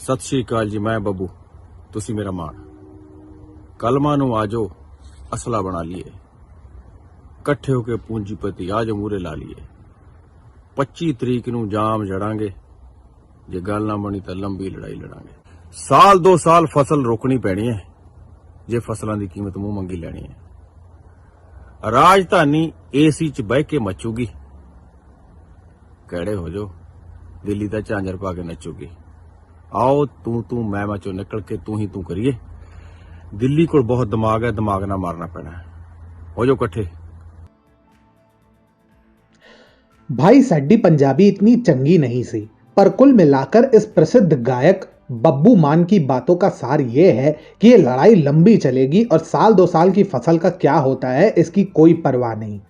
सत श्री अकाल जी। मैं बब्बू, तुसी मेरा मान। कलमा नू आजो असला बना लिए, कट्ठे होके पूंजीपति आजो मूरे ला लिए। 25 तरीक नू जाम जड़ांगे, जे गल ना बनी तो लंबी लड़ाई लड़ांगे। साल 2 साल फसल रोकनी पैनी है, जे फसलों की कीमत मुंह मंगी लैनी है। राजधानी एसी च बह के मचूगी, कड़े हो जो दिल्ली दा झांझर पा के नचूगी। आओ तू मैं चो निकल के तू ही तू करिए। दिल्ली को बहुत दिमाग है, दिमाग ना मारना पैना है। हो जो कट्ठे। भाई साडी पंजाबी इतनी चंगी नहीं सी, पर कुल मिलाकर इस प्रसिद्ध गायक बब्बू मान की बातों का सार ये है कि ये लड़ाई लंबी चलेगी और साल 2 साल की फसल का क्या होता है इसकी कोई परवाह नहीं।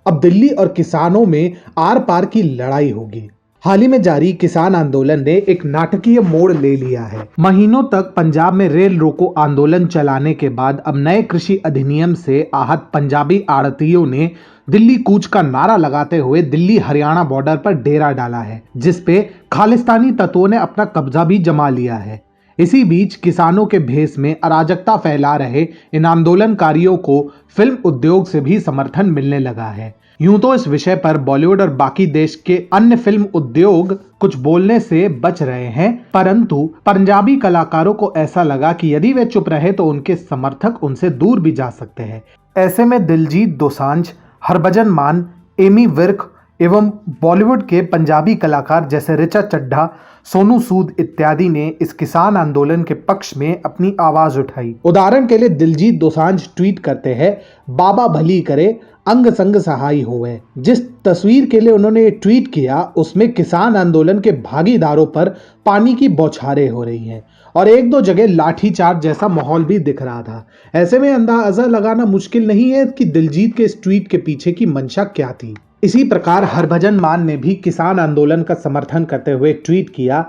अब दिल्ली और किसानों में आर पार की लड़ाई होगी। हाल ही में जारी किसान आंदोलन ने एक नाटकीय मोड़ ले लिया है। महीनों तक पंजाब में रेल रोको आंदोलन चलाने के बाद अब नए कृषि अधिनियम से आहत पंजाबी आड़तियों ने दिल्ली कूच का नारा लगाते हुए दिल्ली हरियाणा बॉर्डर पर डेरा डाला है, जिसपे खालिस्तानी तत्वों ने अपना कब्जा भी जमा लिया है। इसी बीच किसानों के भेष में अराजकता फैला रहे इन आंदोलनकारियों को फिल्म उद्योग से भी समर्थन मिलने लगा है। यूं तो इस विषय पर बॉलीवुड और बाकी देश के अन्य फिल्म उद्योग कुछ बोलने से बच रहे हैं, परंतु पंजाबी कलाकारों को ऐसा लगा कि यदि वे चुप रहे तो उनके समर्थक उनसे दूर भी जा सकते हैं। ऐसे में दिलजीत दोसांझ, हरभजन मान, एमी विर्क एवं बॉलीवुड के पंजाबी कलाकार जैसे ऋचा चड्ढा, सोनू सूद इत्यादि ने इस किसान आंदोलन के पक्ष में अपनी आवाज उठाई। उदाहरण के लिए दिलजीत दोसांझ ट्वीट करते हैं, बाबा भली करे अंग संग सहाय होवे। जिस तस्वीर के लिए उन्होंने ये ट्वीट किया उसमें किसान आंदोलन के भागीदारों पर पानी की बौछारें हो रही हैं और 1-2 जगह लाठीचार्ज जैसा माहौल भी दिख रहा था। ऐसे में अंदाजा लगाना मुश्किल नहीं है कि दिलजीत के इस ट्वीट के पीछे की मंशा क्या थी। इसी प्रकार हरभजन मान ने भी किसान आंदोलन का समर्थन करते हुए ट्वीट किया,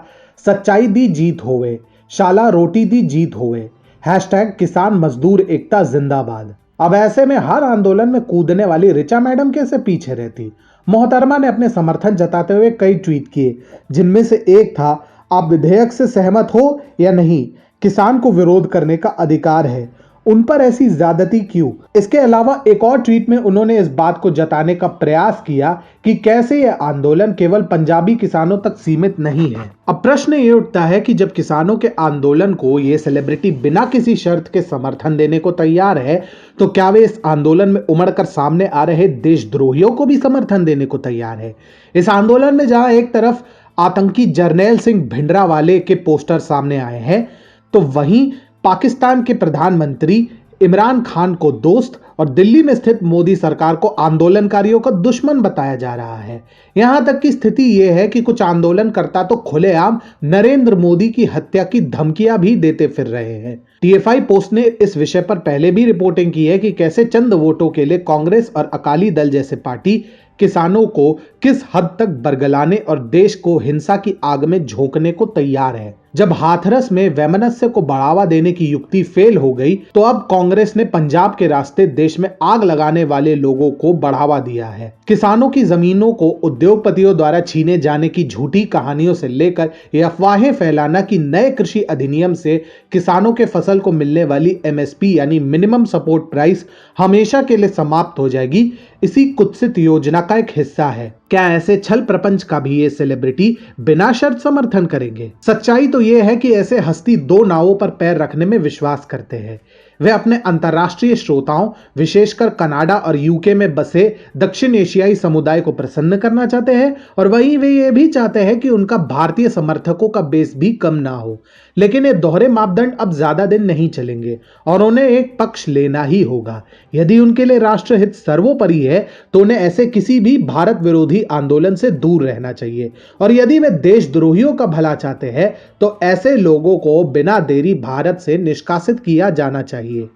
सच्चाई दी जीत होवे, शाला रोटी दी जीत होवे, #किसान मजदूर एकता जिंदाबाद। अब ऐसे में हर आंदोलन में कूदने वाली ऋचा मैडम कैसे पीछे रहती। मोहतरमा ने अपने समर्थन जताते हुए कई ट्वीट किए, जिनमें से एक था, आप विधेयक से सहमत हो या नहीं, किसान को विरोध करने का अधिकार है, उन पर ऐसी ज्यादती क्यों। इसके अलावा एक और ट्वीट में उन्होंने इस बात को जताने का प्रयास किया कि कैसे यह आंदोलन केवल पंजाबी किसानों तक सीमित नहीं है। अब प्रश्न ये उठता है कि जब किसानों के आंदोलन को ये सेलिब्रिटी बिना किसी शर्त के समर्थन देने को तैयार है, तो क्या वे इस आंदोलन में उमड़कर सामने आ रहे देशद्रोहियों को भी समर्थन देने को तैयार है। इस आंदोलन में जहां एक तरफ आतंकी जरनैल सिंह भिंडरावाले के पोस्टर सामने आए हैं, तो वहीं पाकिस्तान के प्रधानमंत्री इमरान खान को दोस्त और दिल्ली में स्थित मोदी सरकार को आंदोलनकारियों का दुश्मन बताया जा रहा है। यहां तक की स्थिति यह है कि कुछ आंदोलनकर्ता तो खुलेआम नरेंद्र मोदी की हत्या की धमकियां भी देते फिर रहे हैं। TFI पोस्ट ने इस विषय पर पहले भी रिपोर्टिंग की है कि कैसे चंद वोटों के लिए कांग्रेस और अकाली दल जैसे पार्टी किसानों को किस हद तक बरगलाने और देश को हिंसा की आग में झोंकने को तैयार है। जब हाथरस में वैमनस्य को बढ़ावा देने की युक्ति फेल हो गई, तो अब कांग्रेस ने पंजाब के रास्ते देश में आग लगाने वाले लोगों को बढ़ावा दिया है। किसानों की जमीनों को उद्योगपतियों द्वारा छीने जाने की झूठी कहानियों से लेकर ये अफवाहें फैलाना कि नए कृषि अधिनियम से किसानों के फसल को मिलने वाली MSP यानी मिनिमम सपोर्ट प्राइस हमेशा के लिए समाप्त हो जाएगी, इसी कुत्सित योजना का एक हिस्सा है। क्या ऐसे छल प्रपंच का भी ये सेलिब्रिटी बिना शर्त समर्थन करेंगे? सच्चाई तो ये है कि ऐसे हस्ती 2 नावों पर पैर रखने में विश्वास करते हैं। वे अपने अंतर्राष्ट्रीय श्रोताओं, विशेषकर कनाडा और UK में बसे दक्षिण एशियाई समुदाय को प्रसन्न करना चाहते हैं और वहीं वे ये भी चाहते हैं कि उनका भारतीय समर्थकों का बेस भी कम ना हो। लेकिन ये दोहरे मापदंड अब ज्यादा दिन नहीं चलेंगे और उन्हें एक पक्ष लेना ही होगा। यदि उनके लिए राष्ट्रहित सर्वोपरि है तो उन्हें ऐसे किसी भी भारत विरोधी आंदोलन से दूर रहना चाहिए और यदि वे देशद्रोहियों का भला चाहते हैं तो ऐसे लोगों को बिना देरी भारत से निष्कासित किया जाना चाहिए।